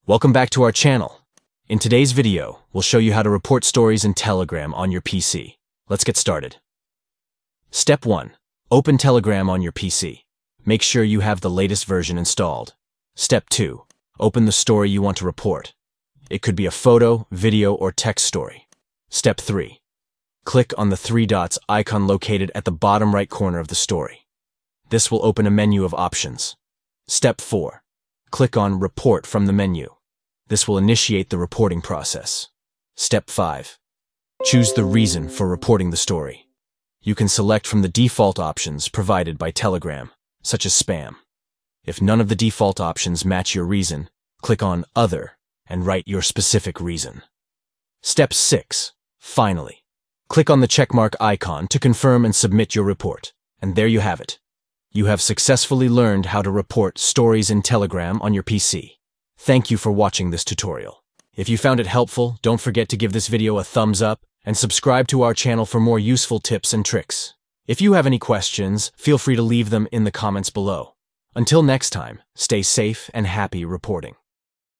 Welcome back to our channel. In today's video, we'll show you how to report stories in Telegram on your PC. Let's get started. Step 1. Open Telegram on your PC. Make sure you have the latest version installed. Step 2. Open the story you want to report. It could be a photo, video, or text story. Step 3. Click on the 3 dots icon located at the bottom right corner of the story. This will open a menu of options. Step 4. Click on Report from the menu. This will initiate the reporting process. Step 5. Choose the reason for reporting the story. You can select from the default options provided by Telegram, such as spam. If none of the default options match your reason, click on Other and write your specific reason. Step 6. Finally, click on the checkmark icon to confirm and submit your report. And there you have it. You have successfully learned how to report stories in Telegram on your PC. Thank you for watching this tutorial. If you found it helpful, don't forget to give this video a thumbs up and subscribe to our channel for more useful tips and tricks. If you have any questions, feel free to leave them in the comments below. Until next time, stay safe and happy reporting.